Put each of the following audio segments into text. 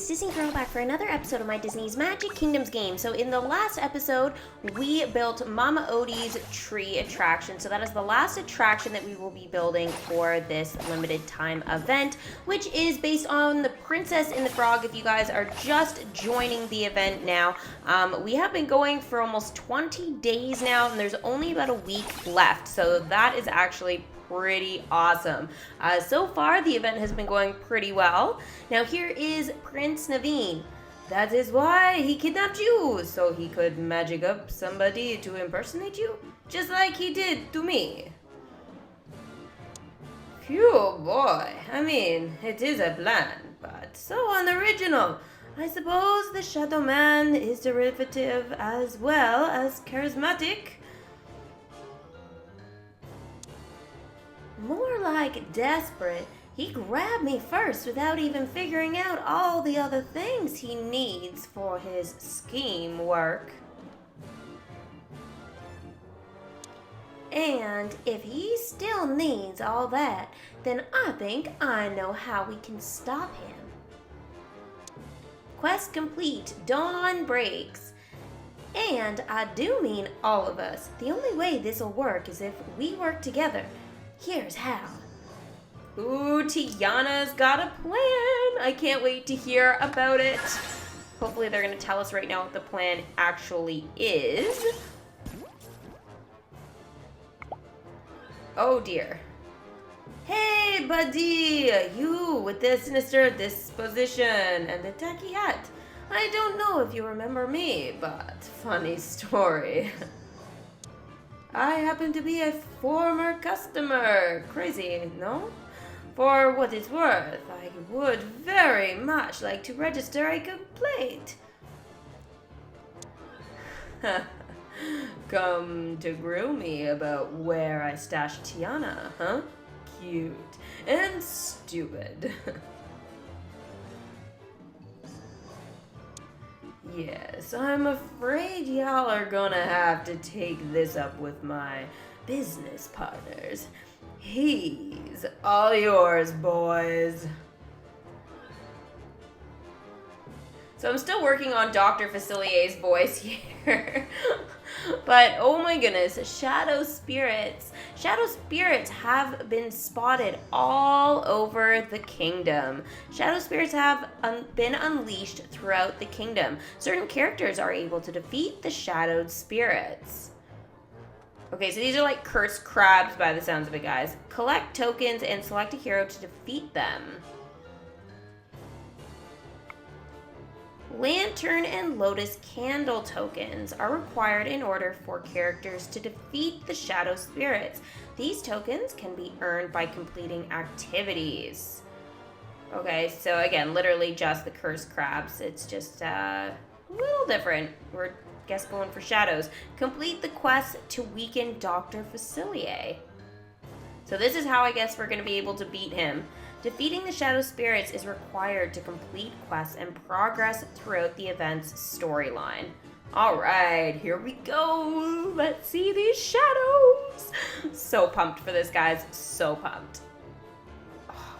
guys, Disney Girl back for another episode of my Disney's Magic Kingdoms game. So in the last episode, we built Mama Odie's tree attraction. So that is the last attraction that we will be building for this limited time event, which is based on the Princess and the Frog. If you guys are just joining the event now, we have been going for almost 20 days now, and there's only about a week left. So that is actually pretty awesome. So far, the event has been going pretty well. Now here is Prince Naveen. That is why he kidnapped you, so he could magic up somebody to impersonate you, just like he did to me. Phew, boy. I mean, it is a plan, but so unoriginal. I suppose the Shadow Man is derivative as well as charismatic. More like desperate. He grabbed me first without even figuring out all the other things he needs for his scheme work. And if he still needs all that, then I think I know how we can stop him. Quest complete. Dawn breaks. And I do mean all of us. The only way this'll work is if we work together. Here's how. Ooh, Tiana's got a plan. I can't wait to hear about it. Hopefully they're going to tell us right now what the plan actually is. Oh dear. Hey, buddy! You with the sinister disposition and the tacky hat. I don't know if you remember me, but funny story. I happen to be a former customer. Crazy, no? For what it's worth, I would very much like to register a complaint. Come to grill me about where I stashed Tiana, huh? Cute and stupid. Yes, I'm afraid y'all are gonna have to take this up with my business partners. He's all yours, boys. So I'm still working on Dr. Facilier's voice here. But oh my goodness, shadow spirits. Shadow spirits have been spotted all over the kingdom. Shadow spirits have been unleashed throughout the kingdom. Certain characters are able to defeat the shadowed spirits. Okay, so these are like cursed crabs by the sounds of it, guys. Collect tokens and select a hero to defeat them. Lantern and Lotus Candle tokens are required in order for characters to defeat the shadow spirits. These tokens can be earned by completing activities. Okay, so again, literally just the cursed crabs. It's just a little different. We're, I guess, going for shadows. Complete the quest to weaken Dr. Facilier. So this is how I guess we're going to be able to beat him. Defeating the shadow spirits is required to complete quests and progress throughout the event's storyline. Alright, here we go. Let's see these shadows. So pumped for this, guys. So pumped.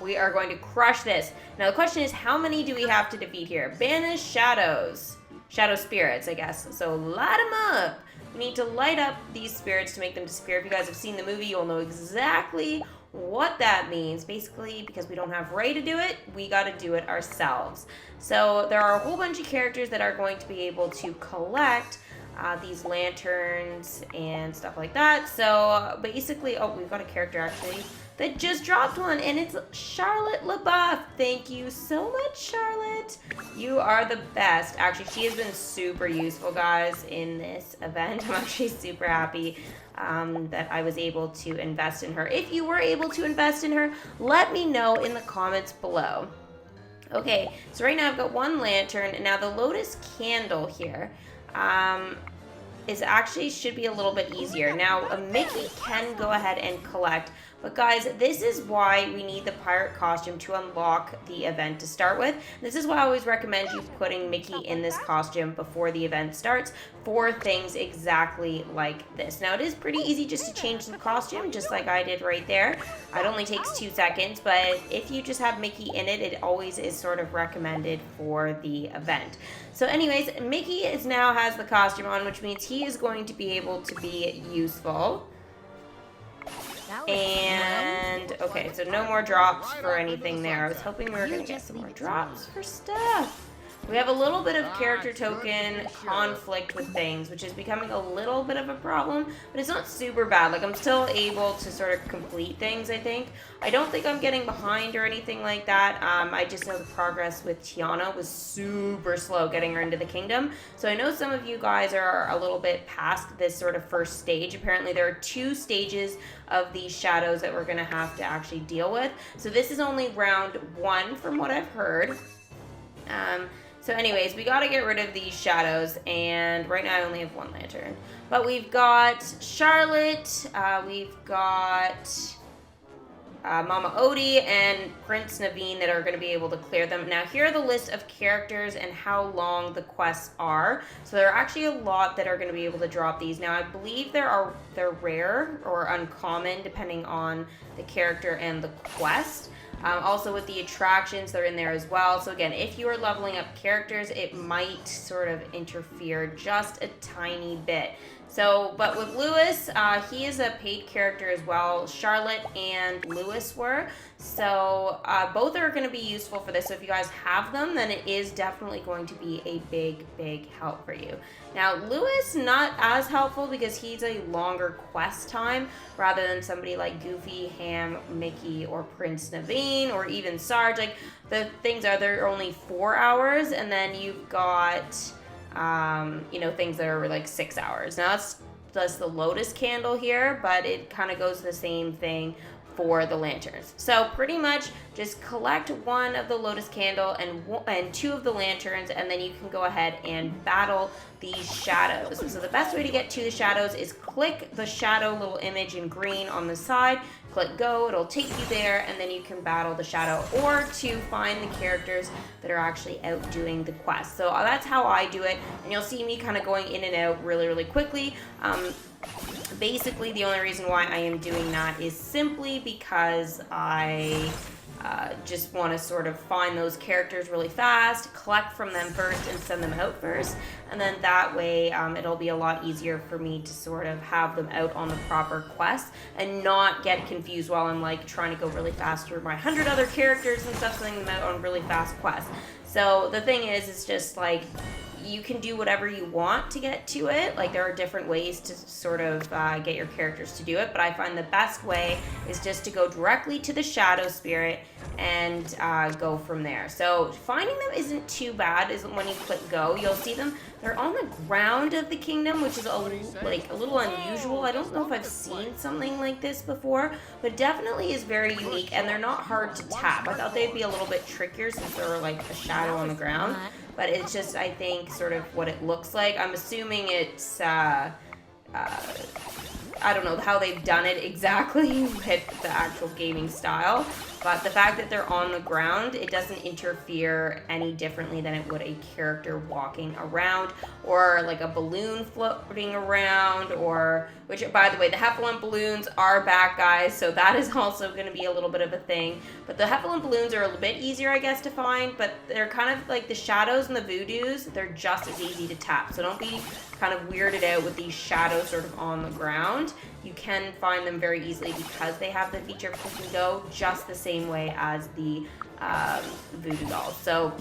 We are going to crush this. Now the question is, how many do we have to defeat here? Banish shadows. Shadow spirits, I guess. So light them up. We need to light up these spirits to make them disappear. If you guys have seen the movie, you'll know exactly what that means. Basically, because we don't have Ray to do it, we got to do it ourselves. So there are a whole bunch of characters that are going to be able to collect these lanterns and stuff like that. So basically, oh, we've got a character actually that just dropped one, and it's Charlotte Labeouf. Thank you so much, Charlotte. You are the best. Actually, she has been super useful, guys, in this event. I'm actually super happy that I was able to invest in her. If you were able to invest in her, let me know in the comments below. Okay, so right now I've got one lantern, and now the Lotus Candle here is actually should be a little bit easier. Now, a Mickey can go ahead and collect But guys, this is why we need the pirate costume to unlock the event to start with. This is why I always recommend you putting Mickey in this costume before the event starts for things exactly like this. Now, it is pretty easy just to change the costume, just like I did right there. It only takes 2 seconds, but if you just have Mickey in it, it always is sort of recommended for the event. So anyways, Mickey now has the costume on, which means he is going to be able to be useful. And, okay, so no more drops for anything there. I was hoping we were going to get some more drops for stuff. We have a little bit of character token conflict with things, which is becoming a little bit of a problem, but it's not super bad. Like, I'm still able to sort of complete things, I think. I don't think I'm getting behind or anything like that. I just know the progress with Tiana was super slow getting her into the kingdom. So I know some of you guys are a little bit past this sort of first stage. Apparently there are 2 stages of these shadows that we're going to have to actually deal with. So this is only round 1 from what I've heard. So anyways, we got to get rid of these shadows, and right now I only have 1 lantern. But we've got Charlotte, we've got Mama Odie, and Prince Naveen that are going to be able to clear them. Now, here are the list of characters and how long the quests are. So there are actually a lot that are going to be able to drop these. Now, I believe they're rare or uncommon depending on the character and the quest. Also with the attractions, they're in there as well. So again, if you are leveling up characters, it might sort of interfere just a tiny bit. So, but with Lewis, he is a paid character as well. Charlotte and Lewis were. So both are going to be useful for this. So if you guys have them, then it is definitely going to be a big, big help for you. Now, Lewis, not as helpful because he's a longer quest time rather than somebody like Goofy, Ham, Mickey, or Prince Naveen, or even Sarge. Like, the things are, they're only 4 hours, and then you've got, things that are like 6 hours. Now, that's the Lotus Candle here, but it kind of goes the same thing for the lanterns. So pretty much just collect 1 of the Lotus Candle and 2 of the lanterns, and then you can go ahead and battle these shadows. So the best way to get to the shadows is click the shadow little image in green on the side, click go, it'll take you there, and then you can battle the shadow, or to find the characters that are actually out doing the quest. So that's how I do it, and you'll see me kind of going in and out really, really quickly. Basically, the only reason why I am doing that is simply because I just want to sort of find those characters really fast, collect from them first, and send them out first. And then that way, it'll be a lot easier for me to sort of have them out on the proper quest and not get confused while I'm like trying to go really fast through my 100 other characters and stuff, sending them out on really fast quests. So the thing is, it's just like, you can do whatever you want to get to it. Like, there are different ways to sort of get your characters to do it, but I find the best way is just to go directly to the shadow spirit and go from there. So finding them isn't too bad. Isn't when you click go, you'll see them. They're on the ground of the kingdom, which is a little unusual. I don't know if I've seen something like this before, but definitely is very unique, and they're not hard to tap. I thought they'd be a little bit trickier since they're like a shadow on the ground, but it's just, I think, sort of what it looks like. I'm assuming it's I don't know how they've done it exactly with the actual gaming style, but the fact that they're on the ground, it doesn't interfere any differently than it would a character walking around, or like a balloon floating around, or, which, by the way, the Heffalump balloons are back, guys, so that is also going to be a little bit of a thing. But the Heffalump balloons are a little bit easier, I guess, to find, but they're kind of like the shadows and the voodoos, they're just as easy to tap, so don't be kind of weirded out with these shadows sort of on the ground. You can find them very easily because they have the feature of click and go, just the same way as the voodoo dolls. So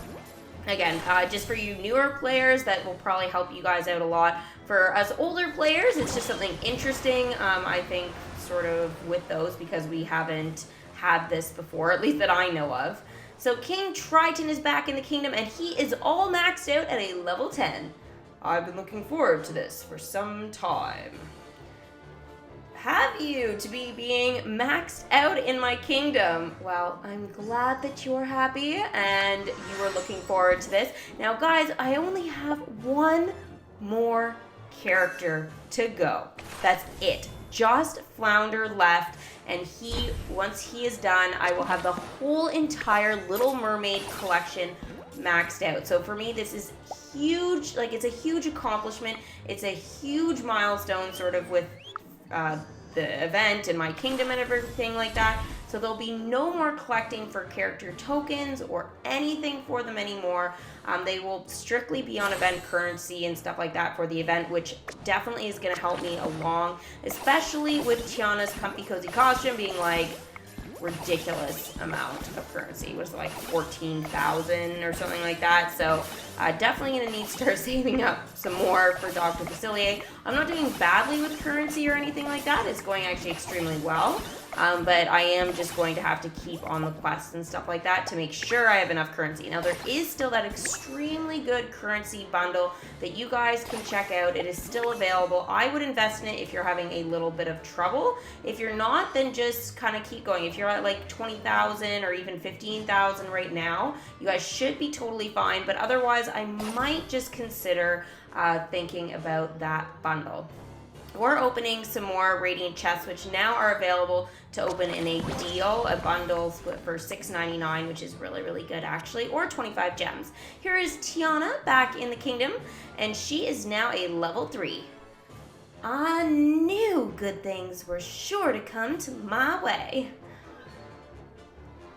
again, just for you newer players, that will probably help you guys out a lot. For us older players, it's just something interesting, I think, sort of with those, because we haven't had this before, at least that I know of. So King Triton is back in the kingdom, and he is all maxed out at a level 10. I've been looking forward to this for some time. Have you to be being maxed out in my kingdom? Well, I'm glad that you're happy and you were looking forward to this. Now, guys, I only have one more character to go. That's it. just Flounder left, and once he is done, I will have the whole entire Little Mermaid collection maxed out. So for me, this is huge. Like, it's a huge accomplishment. It's a huge milestone sort of with the event and my kingdom and everything like that. So there'll be no more collecting for character tokens or anything for them anymore. They will strictly be on event currency and stuff like that for the event, which definitely is going to help me along, especially with Tiana's comfy cozy costume being like ridiculous amount of currency. It was like 14,000 or something like that. So definitely going to need to start saving up some more for Dr. Facilier. I'm not doing badly with currency or anything like that. It's going actually extremely well. But I am just going to have to keep on the quests and stuff like that to make sure I have enough currency. Now, there is still that extremely good currency bundle that you guys can check out. It is still available. I would invest in it if you're having a little bit of trouble. If you're not, then just kind of keep going. If you're at like 20,000 or even 15,000 right now, you guys should be totally fine. But otherwise, I might just consider thinking about that bundle. We're opening some more Radiant chests, which now are available to open in a deal, a bundle for $6.99, which is really, really good actually, or 25 gems. Here is Tiana back in the kingdom, and she is now a level 3. I knew good things were sure to come to my way.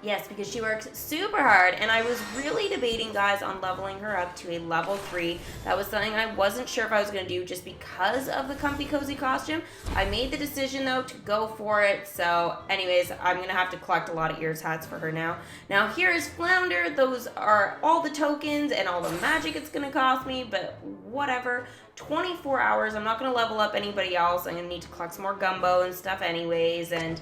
Yes, because she works super hard, and I was really debating, guys, on leveling her up to a level 3. That was something I wasn't sure if I was going to do just because of the comfy cozy costume. I made the decision, though, to go for it. So, anyways, I'm going to have to collect a lot of ears hats for her now. Now, here is Flounder. Those are all the tokens and all the magic it's going to cost me, but whatever. 24 hours. I'm not going to level up anybody else. I'm going to need to collect some more gumbo and stuff anyways, and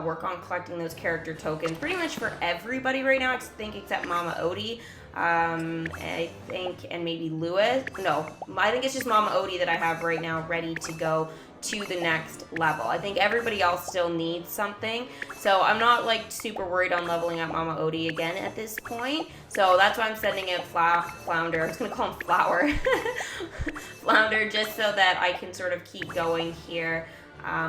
work on collecting those character tokens pretty much for everybody right now, I think, except Mama Odie, I think, and maybe Lewis. No, I think it's just Mama Odie that I have right now ready to go to the next level. I think everybody else still needs something, so I'm not like super worried on leveling up Mama Odie again at this point. So that's why I'm sending it Flounder. I was gonna call him Flower. Flounder, just so that I can sort of keep going here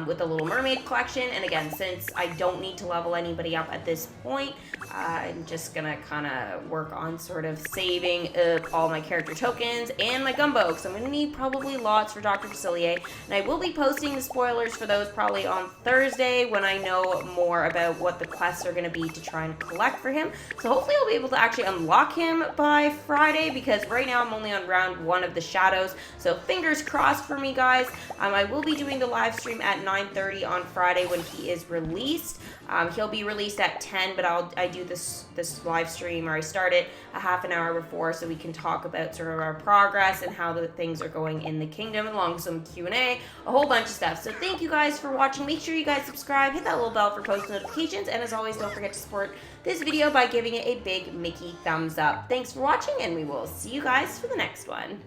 with the Little Mermaid collection. And again, since I don't need to level anybody up at this point, I'm just gonna kind of work on sort of saving up all my character tokens and my gumbo, because I'm gonna need probably lots for Dr. Facilier, and I will be posting the spoilers for those probably on Thursday when I know more about what the quests are gonna be to try and collect for him. So hopefully I'll be able to actually unlock him by Friday, because right now I'm only on round 1 of the shadows, so fingers crossed for me, guys. I will be doing the live stream at 9:30 on Friday when he is released. He'll be released at 10, but I do this live stream, or I start it a half an hour before, so we can talk about sort of our progress and how the things are going in the kingdom, along with some Q&A, a whole bunch of stuff. So thank you guys for watching. Make sure you guys subscribe, hit that little bell for post notifications, and as always, don't forget to support this video by giving it a big Mickey thumbs up. Thanks for watching, and we will see you guys for the next one.